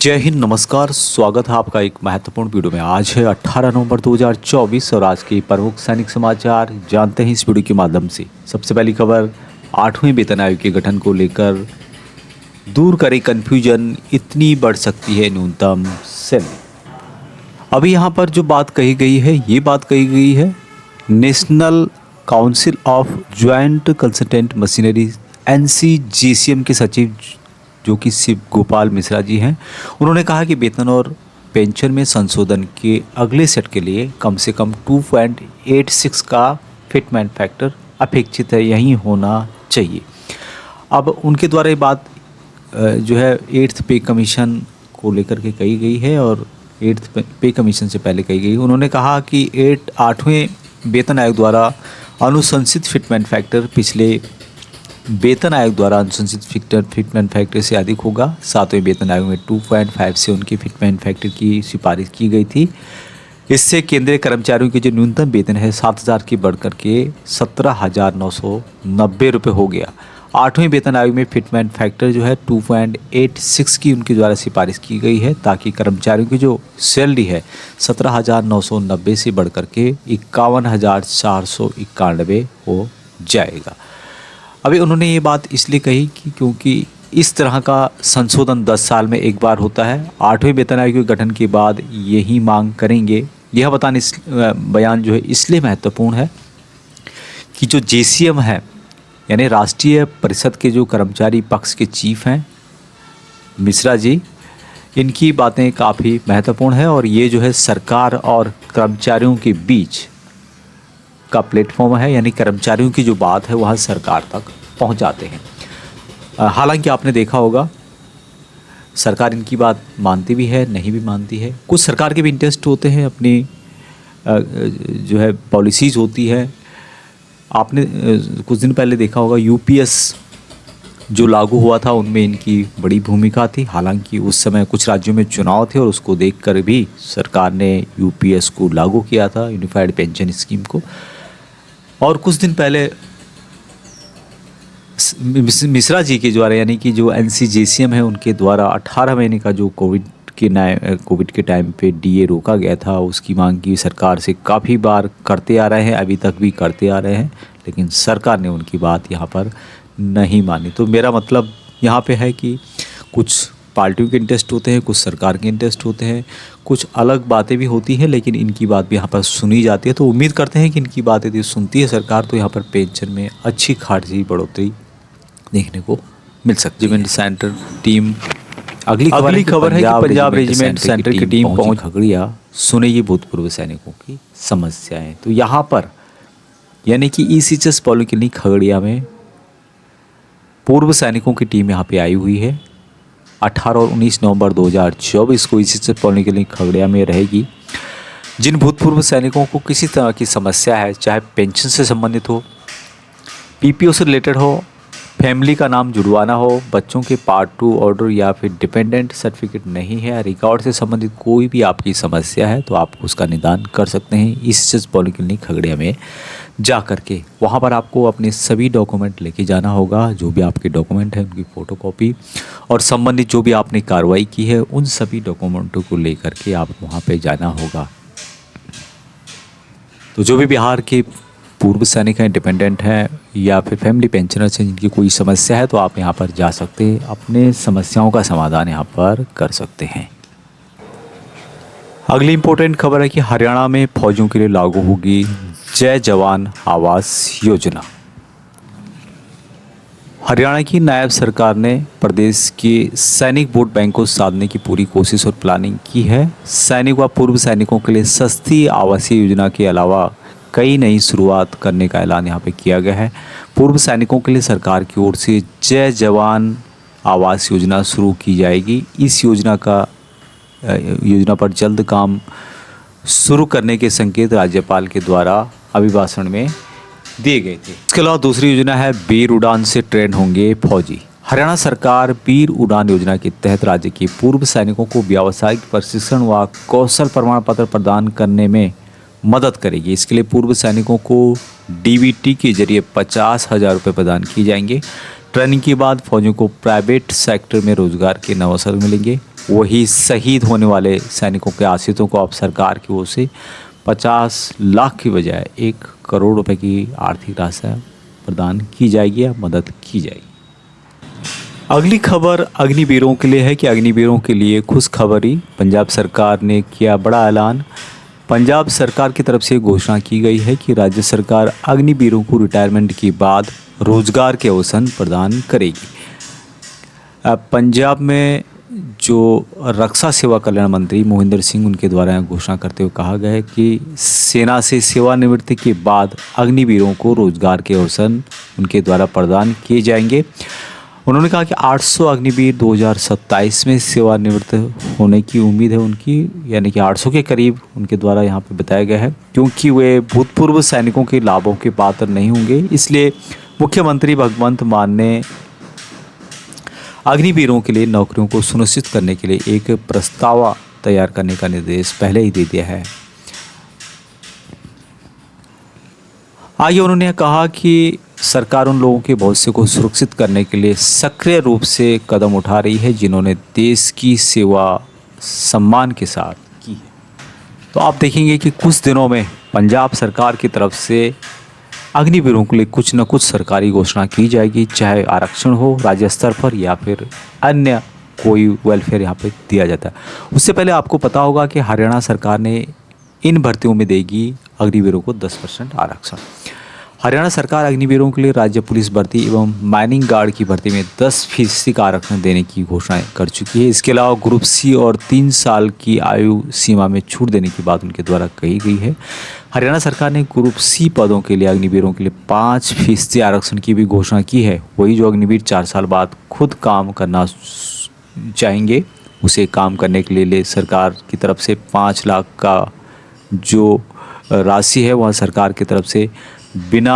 जय हिंद, नमस्कार। स्वागत है आपका एक महत्वपूर्ण वीडियो में। आज है 18 नवंबर 2024 और आज के प्रमुख सैनिक समाचार जानते हैं इस वीडियो के माध्यम से। सबसे पहली खबर, 8वें वेतन आयोग के गठन को लेकर दूर करे कन्फ्यूजन, इतनी बढ़ सकती है न्यूनतम सैलरी। अभी यहाँ पर जो बात कही गई है, ये बात कही गई है national council of joint consultant machinery NCGCM के सचिव जो कि शिव गोपाल मिश्रा जी हैं। उन्होंने कहा कि वेतन और पेंशन में संशोधन के अगले सेट के लिए कम से कम 2.86 का फिटमेंट फैक्टर अपेक्षित है, यही होना चाहिए। अब उनके द्वारा ये बात जो है 8th पे कमीशन को लेकर के कही गई है और 8th पे कमीशन से पहले कही गई। उन्होंने कहा कि 8वें वेतन आयोग द्वारा अनुशंसित फिटमेंट फैक्टर पिछले वेतन आयोग द्वारा अनुशंसित फिटमेंट फैक्टर से अधिक होगा। 7वें वेतन आयोग में 2.5 से उनके फिटमेंट फैक्टर की सिफारिश की गई थी। इससे केंद्रीय कर्मचारियों की जो न्यूनतम वेतन है 7,000 की बढ़कर के 17,990 रुपये हो गया। 8वें वेतन आयोग में फिटमेंट फैक्टर जो है 2.86 की उनके द्वारा सिफारिश की गई है, ताकि कर्मचारियों की जो सैलरी है 17,990 से बढ़कर के 51,491 हो जाएगा। अभी उन्होंने ये बात इसलिए कही कि क्योंकि इस तरह का संशोधन 10 साल में एक बार होता है। 8वें वेतन आयोग के गठन के बाद यही मांग करेंगे। यह बयान जो है इसलिए महत्वपूर्ण है कि जो JCM है, यानी राष्ट्रीय परिषद के जो कर्मचारी पक्ष के चीफ हैं मिश्रा जी, इनकी बातें काफ़ी महत्वपूर्ण है और ये जो है सरकार और कर्मचारियों के बीच का प्लेटफॉर्म है, यानी कर्मचारियों की जो बात है वह सरकार तक पहुंचाते हैं। हालांकि आपने देखा होगा सरकार इनकी बात मानती भी है, नहीं भी मानती है। कुछ सरकार के भी इंटरेस्ट होते हैं, अपनी जो है पॉलिसीज़ होती है। आपने कुछ दिन पहले देखा होगा UPS जो लागू हुआ था, उनमें इनकी बड़ी भूमिका थी। हालांकि उस समय कुछ राज्यों में चुनाव थे और उसको देखकर भी सरकार ने UPS को लागू किया था, यूनिफाइड पेंशन स्कीम को। और कुछ दिन पहले मिश्रा जी के द्वारा, यानी कि जो NCGCM है, उनके द्वारा 18 महीने का जो कोविड के टाइम पे DA रोका गया था, उसकी मांग की सरकार से काफ़ी बार करते आ रहे हैं, अभी तक भी करते आ रहे हैं, लेकिन सरकार ने उनकी बात यहाँ पर नहीं मानी। तो मेरा मतलब यहाँ पे है कि कुछ पार्टियों के इंटरेस्ट होते हैं, कुछ सरकार के इंटरेस्ट होते हैं, कुछ अलग बातें भी होती हैं, लेकिन इनकी बात भी यहाँ पर सुनी जाती है। तो उम्मीद करते हैं कि इनकी बातें यदि सुनती है सरकार तो यहाँ पर पेंशन में अच्छी खासी बढ़ोतरी देखने को मिल सकती है। सेंटर टीम अगली खबर है कि पंजाब रेजिमेंट सेंटर की टीम पहुंच खगड़िया, सुने ये भूतपूर्व सैनिकों की समस्याएं। तो यहाँ पर यानी कि ECHS पॉलिक्लिनिक खगड़िया में पूर्व सैनिकों की टीम यहाँ पे आई हुई है। 18 और 19 नवंबर 2024 को ECHS पॉलिक्लिनिक खगड़िया में रहेगी। जिन भूतपूर्व सैनिकों को किसी तरह की समस्या है, चाहे पेंशन से संबंधित हो, PPO से रिलेटेड हो, फैमिली का नाम जुड़वाना हो, बच्चों के Part 2 ऑर्डर या फिर डिपेंडेंट सर्टिफिकेट नहीं है, रिकॉर्ड से संबंधित कोई भी आपकी समस्या है, तो आप उसका निदान कर सकते हैं ECHS पॉलिक्लिनिक खगड़िया में जा कर के। वहाँ पर आपको अपने सभी डॉक्यूमेंट लेके जाना होगा। जो भी आपके डॉक्यूमेंट हैं उनकी फ़ोटोकॉपी और संबंधित जो भी आपने कार्रवाई की है उन सभी डॉक्यूमेंटों को लेकर के आप वहाँ पे जाना होगा। तो जो भी बिहार के पूर्व सैनिक हैं, डिपेंडेंट हैं या फिर फैमिली पेंशनर्स हैं, जिनकी कोई समस्या है, तो आप यहाँ पर जा सकते हैं, अपने समस्याओं का समाधान यहाँ पर कर सकते हैं। अगली इम्पोर्टेंट खबर है कि हरियाणा में फौजियों के लिए लागू होगी जय जवान आवास योजना। हरियाणा की नायब सरकार ने प्रदेश के सैनिक वोट बैंक को साधने की पूरी कोशिश और प्लानिंग की है। सैनिक व पूर्व सैनिकों के लिए सस्ती आवासीय योजना के अलावा कई नई शुरुआत करने का ऐलान यहाँ पे किया गया है। पूर्व सैनिकों के लिए सरकार की ओर से जय जवान आवास योजना शुरू की जाएगी। इस योजना पर जल्द काम शुरू करने के संकेत राज्यपाल के द्वारा अभिभाषण में दिए गए थे। इसके अलावा दूसरी योजना है वीर उड़ान से ट्रेन होंगे फौजी। हरियाणा सरकार वीर उड़ान योजना के तहत राज्य के पूर्व सैनिकों को व्यावसायिक प्रशिक्षण व कौशल प्रमाण पत्र प्रदान करने में मदद करेगी। इसके लिए पूर्व सैनिकों को DBT के जरिए 50,000 रुपये प्रदान किए जाएंगे। ट्रेनिंग के बाद फौजियों को प्राइवेट सेक्टर में रोजगार के नए अवसर मिलेंगे। वही शहीद होने वाले सैनिकों के आश्रितों को अब सरकार की ओर से 50 लाख की बजाय 1 करोड़ रुपए की आर्थिक राशि प्रदान की जाएगी या मदद की जाएगी। अगली खबर अग्निवीरों के लिए है कि अग्निवीरों के लिए खुशखबरी, पंजाब सरकार ने किया बड़ा ऐलान। पंजाब सरकार की तरफ से घोषणा की गई है कि राज्य सरकार अग्निवीरों को रिटायरमेंट के बाद रोजगार के अवसर प्रदान करेगी। पंजाब में जो रक्षा सेवा कल्याण मंत्री मोहिंदर सिंह, उनके द्वारा घोषणा करते हुए कहा गया है कि सेना से सेवानिवृत्ति के बाद अग्निवीरों को रोजगार के अवसर उनके द्वारा प्रदान किए जाएंगे। उन्होंने कहा कि 800 अग्निवीर 2027 में सेवानिवृत्त होने की उम्मीद है उनकी, यानी कि 800 के करीब उनके द्वारा यहाँ पे बताया गया है। क्योंकि वे भूतपूर्व सैनिकों के लाभों के पात्र नहीं होंगे, इसलिए मुख्यमंत्री भगवंत मान ने अग्निवीरों के लिए नौकरियों को सुनिश्चित करने के लिए एक प्रस्ताव तैयार करने का निर्देश पहले ही दे दिया है। आगे उन्होंने कहा कि सरकार उन लोगों के भविष्य को सुरक्षित करने के लिए सक्रिय रूप से कदम उठा रही है जिन्होंने देश की सेवा सम्मान के साथ की है। तो आप देखेंगे कि कुछ दिनों में पंजाब सरकार की तरफ से अग्निवीरों के लिए कुछ न कुछ सरकारी घोषणा की जाएगी, चाहे आरक्षण हो राज्य स्तर पर या फिर अन्य कोई वेलफेयर यहाँ पे दिया जाता है। उससे पहले आपको पता होगा कि हरियाणा सरकार ने इन भर्तियों में देगी अग्निवीरों को 10% आरक्षण। हरियाणा सरकार अग्निवीरों के लिए राज्य पुलिस भर्ती एवं माइनिंग गार्ड की भर्ती में 10% का आरक्षण देने की घोषणा कर चुकी है। इसके अलावा ग्रुप सी और 3 साल की आयु सीमा में छूट देने की बात उनके द्वारा कही गई है। हरियाणा सरकार ने ग्रुप सी पदों के लिए अग्निवीरों के लिए 5% आरक्षण की भी घोषणा की है। वही जो अग्निवीर 4 साल बाद खुद काम करना चाहेंगे, उसे काम करने के लिए सरकार की तरफ से 5 लाख का जो राशि है वह सरकार की तरफ से बिना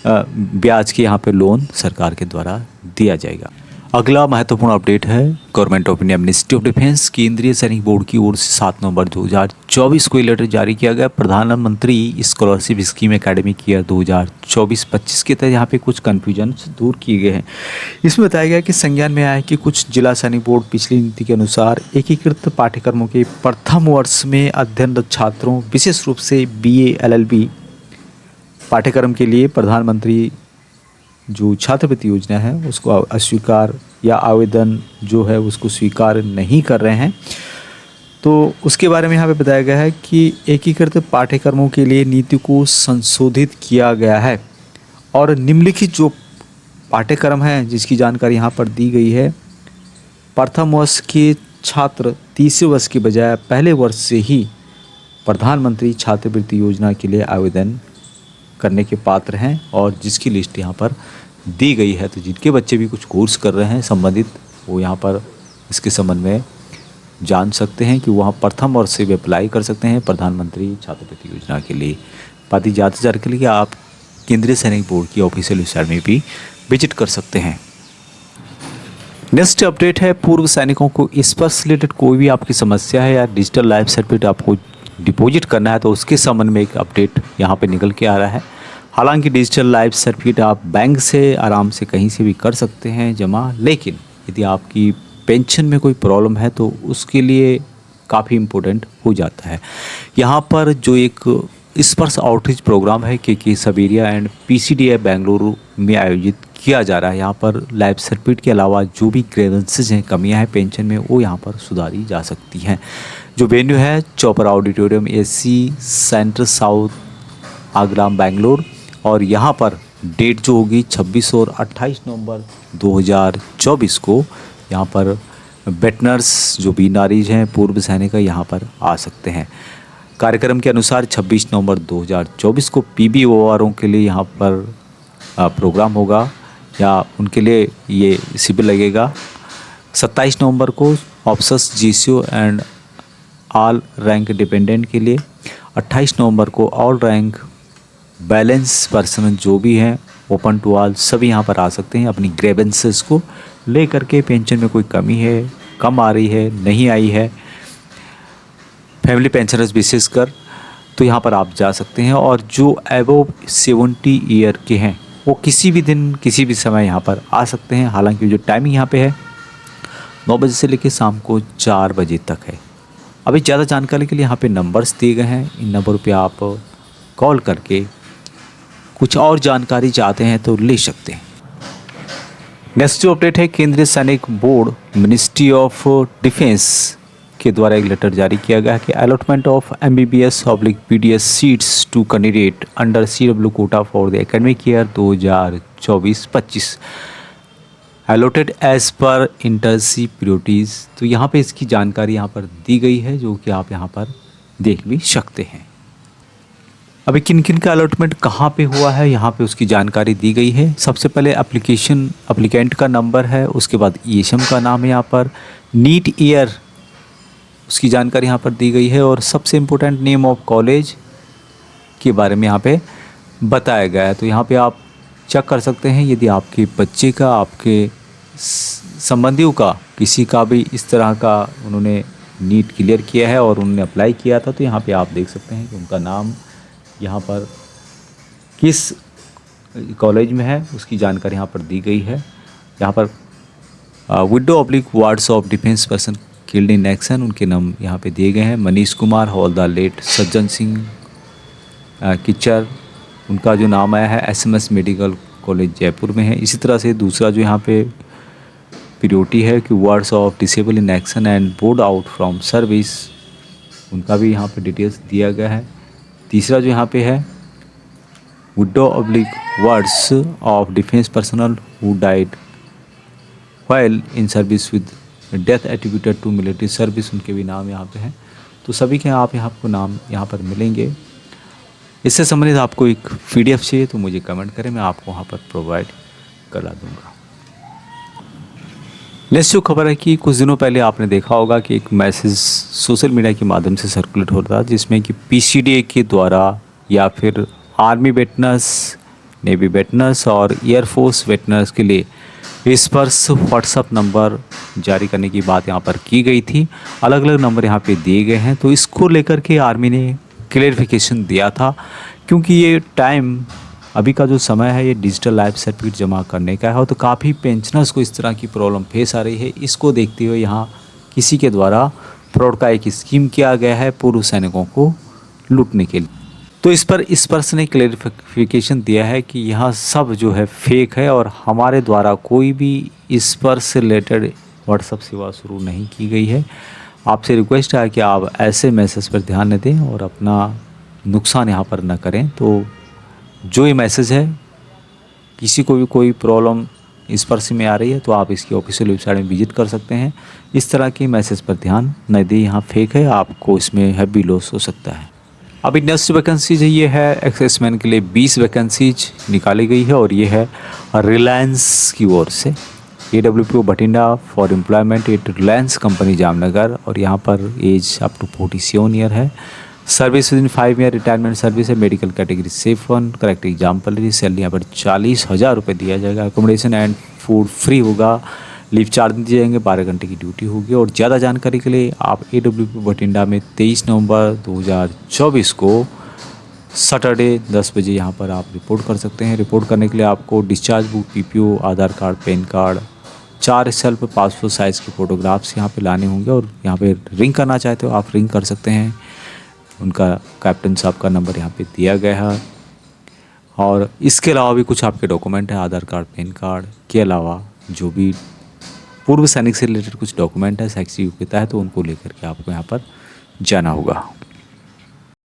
ब्याज के यहाँ पे लोन सरकार के द्वारा दिया जाएगा। अगला महत्वपूर्ण अपडेट है government of India ministry of defence केंद्रीय सैनिक बोर्ड की ओर से 7 नवंबर 2024 को लेटर जारी किया गया। प्रधानमंत्री स्कॉलरशिप स्कीम एकेडमिक ईयर 2024-25 के तहत यहाँ पे कुछ कन्फ्यूजन दूर किए गए हैं। इसमें बताया गया कि संज्ञान में आया है कि कुछ जिला सैनिक बोर्ड पिछली नीति के अनुसार एकीकृत पाठ्यक्रमों के प्रथम वर्ष में अध्ययनरत छात्रों, विशेष रूप से BA LLB पाठ्यक्रम के लिए प्रधानमंत्री जो छात्रवृत्ति योजना है उसको अस्वीकार या आवेदन जो है उसको स्वीकार नहीं कर रहे हैं। तो उसके बारे में यहाँ पे बताया गया है कि एकीकृत पाठ्यक्रमों के लिए नीति को संशोधित किया गया है और निम्नलिखित जो पाठ्यक्रम हैं जिसकी जानकारी यहाँ पर दी गई है, प्रथम वर्ष के छात्र तीसरे वर्ष के बजाय पहले वर्ष से ही प्रधानमंत्री छात्रवृत्ति योजना के लिए आवेदन करने के पात्र हैं और जिसकी लिस्ट यहाँ पर दी गई है। तो जिनके बच्चे भी कुछ कोर्स कर रहे हैं संबंधित, वो यहाँ पर इसके संबंध में जान सकते हैं कि वहाँ प्रथम वर्ष से भी अप्लाई कर सकते हैं प्रधानमंत्री छात्रवृत्ति योजना के लिए। बात ज़्यादा जानकारी के लिए आप केंद्रीय सैनिक बोर्ड की ऑफिशियल वेबसाइट में भी विजिट कर सकते हैं। नेक्स्ट अपडेट है पूर्व सैनिकों को इस पर रिलेटेड कोई भी आपकी समस्या है या डिजिटल लाइफ सर्टिफिकेट आपको डिपॉजिट करना है तो उसके संबंध में एक अपडेट यहाँ पे निकल के आ रहा है। हालांकि डिजिटल लाइफ सर्टिफिकेट आप बैंक से आराम से कहीं से भी कर सकते हैं जमा, लेकिन यदि आपकी पेंशन में कोई प्रॉब्लम है तो उसके लिए काफ़ी इम्पोर्टेंट हो जाता है। यहाँ पर जो एक स्पर्श आउटरीच प्रोग्राम है के सबेरिया एंड PCDI बेंगलुरु में आयोजित किया जा रहा है। यहाँ पर लाइफ सर्टिफिकेट के अलावा जो भी ग्रेवेंसेज हैं, कमियाँ हैं पेंशन में, वो यहाँ पर सुधारी जा सकती हैं। जो वेन्यू है chopper auditorium AC centre south Agra Bangalore, और यहाँ पर डेट जो होगी 26 और 28 नवंबर 2024 को यहाँ पर वेटनर्स जो भी नारीज हैं पूर्व सैनिक यहाँ पर आ सकते हैं। कार्यक्रम के अनुसार 26 नवंबर 2024 को PBORों के लिए यहाँ पर प्रोग्राम होगा या उनके लिए ये शिविर लगेगा। 27 नवंबर को officers GCO and all rank dependent के लिए, 28 नवंबर को ऑल रैंक बैलेंस पर्सन जो भी हैं ओपन टू ऑल सभी यहाँ पर आ सकते हैं अपनी ग्रेवेंसेस को लेकर के। पेंशन में कोई कमी है, कम आ रही है, नहीं आई है, फैमिली पेंशनर्स विशेषकर, तो यहाँ पर आप जा सकते हैं। और जो एबोव 70 ईयर के हैं वो किसी भी दिन किसी भी समय यहाँ पर आ सकते हैं। हालांकि जो टाइमिंग यहाँ पे है 9 बजे से लेकर शाम को 4 बजे तक है। अभी ज़्यादा जानकारी के लिए यहाँ पे नंबर्स दिए गए हैं, इन नंबर पे आप कॉल करके कुछ और जानकारी चाहते हैं तो ले सकते हैं। नेक्स्ट जो अपडेट है, केंद्रीय सैनिक बोर्ड मिनिस्ट्री ऑफ डिफेंस के द्वारा एक लेटर जारी किया गया है कि allotment of MBBS/BDS seats to candidate under CW quota for the academic year 2024-25 allotted as per inter se priorities. तो यहाँ पे इसकी जानकारी यहाँ पर दी गई है, जो कि आप यहाँ पर देख भी सकते हैं। अभी किन किन का अलॉटमेंट कहाँ पे हुआ है, यहाँ पे उसकी जानकारी दी गई है। सबसे पहले एप्लीकेंट का नंबर है, उसके बाद ESM का नाम है, यहाँ पर नीट ईयर उसकी जानकारी यहाँ पर दी गई है, और सबसे इम्पोर्टेंट नेम ऑफ कॉलेज के बारे में यहाँ पे बताया गया है। तो यहाँ पे आप चेक कर सकते हैं, यदि आपके बच्चे का, आपके संबंधियों का, किसी का भी इस तरह का उन्होंने नीट क्लियर किया है और उन्होंने अप्लाई किया था, तो यहाँ पे आप देख सकते हैं कि उनका नाम यहाँ पर किस कॉलेज में है, उसकी जानकारी यहाँ पर दी गई है। यहाँ पर widow oblique wards of defence person killed in action, उनके नाम यहाँ पे दिए गए हैं। मनीष कुमार हवलदार, लेट सज्जन सिंह किच्चर, उनका जो नाम आया है SMS मेडिकल कॉलेज जयपुर में है। इसी तरह से दूसरा जो यहाँ पे प्रायोरिटी है कि wards of disable in action and board out from service, उनका भी यहाँ पे डिटेल्स दिया गया है। तीसरा जो यहाँ पे है widow oblique wards of defence personnel who died while in service with death attributed to military service, उनके भी नाम यहाँ पे हैं। तो सभी के आप यहाँ आपको नाम यहाँ पर मिलेंगे। इससे संबंधित आपको एक PDF चाहिए तो मुझे कमेंट करें, मैं आपको वहाँ पर प्रोवाइड करा दूँगा। नेक्स्ट जो खबर है कि कुछ दिनों पहले आपने देखा होगा कि एक मैसेज सोशल मीडिया के माध्यम से सर्कुलेट हो रहा था, जिसमें कि PCDA के द्वारा या फिर आर्मी वेटरन्स, नेवी वेटरन्स और एयरफोर्स वेटरन्स के लिए स्पर्श व्हाट्सअप नंबर जारी करने की बात यहाँ पर की गई थी। अलग अलग नंबर यहाँ पे दिए गए हैं। तो इसको लेकर के आर्मी ने क्लेरिफिकेशन दिया था, क्योंकि ये टाइम, अभी का जो समय है, ये डिजिटल लाइफ सर्टिफिकेट जमा करने का है, तो काफ़ी पेंशनर्स को इस तरह की प्रॉब्लम फेस आ रही है। इसको देखते हुए यहाँ किसी के द्वारा फ्रॉड का एक स्कीम किया गया है पूर्व सैनिकों को लूटने के लिए। तो इस पर इस पर्सन ने क्लेरिफिकेशन दिया है कि यहाँ सब जो है फेक है और हमारे द्वारा कोई भी इस पर से रिलेटेड व्हाट्सअप सेवा शुरू नहीं की गई है। आपसे रिक्वेस्ट है कि आप ऐसे मैसेज पर ध्यान न दें और अपना नुकसान यहाँ पर न करें। तो जो ये मैसेज है, किसी को भी कोई प्रॉब्लम इस पर से में आ रही है तो आप इसकी ऑफिशियल वेबसाइट में विजिट कर सकते हैं। इस तरह की मैसेज पर ध्यान न दें, यहाँ फेक है, आपको इसमें हैवी लॉस हो सकता है। अभी नेक्स्ट वैकेंसीज है, ये है एक्सेसमैन के लिए 20 वैकेंसीज निकाली गई है और ये है रिलायंस की ओर से। AWPO Bathinda for employment at Reliance company Jamnagar, और यहाँ पर एज अप टू 47 ईयर है। Service within 5 year, retirement service है। Medical category shape 1, correct example. Salary यहाँ पर 40,000 रुपये दिया जाएगा। अकोमोडेशन एंड फूड फ्री होगा। लीव चार्ज दिए जाएंगे, 12 घंटे की ड्यूटी होगी। और ज़्यादा जानकारी के लिए आप AWPO बठिंडा में 23 नवंबर 2024 को सैटरडे 10 बजे यहाँ पर आप रिपोर्ट कर सकते हैं। रिपोर्ट करने के लिए आपको discharge book, PPO, Aadhaar card, PAN card, 4 self passport size के फ़ोटोग्राफ्स यहाँ पे लाने होंगे। और यहाँ पे रिंग करना चाहते हो आप रिंग कर सकते हैं। उनका कैप्टन साहब का नंबर यहाँ पे दिया गया है। और इसके अलावा भी कुछ आपके डॉक्यूमेंट हैं, आधार कार्ड, पैन कार्ड के अलावा जो भी पूर्व सैनिक से रिलेटेड कुछ डॉक्यूमेंट है शैक्षिक योग्यता है, तो उनको लेकर के आपको यहाँ पर जाना होगा।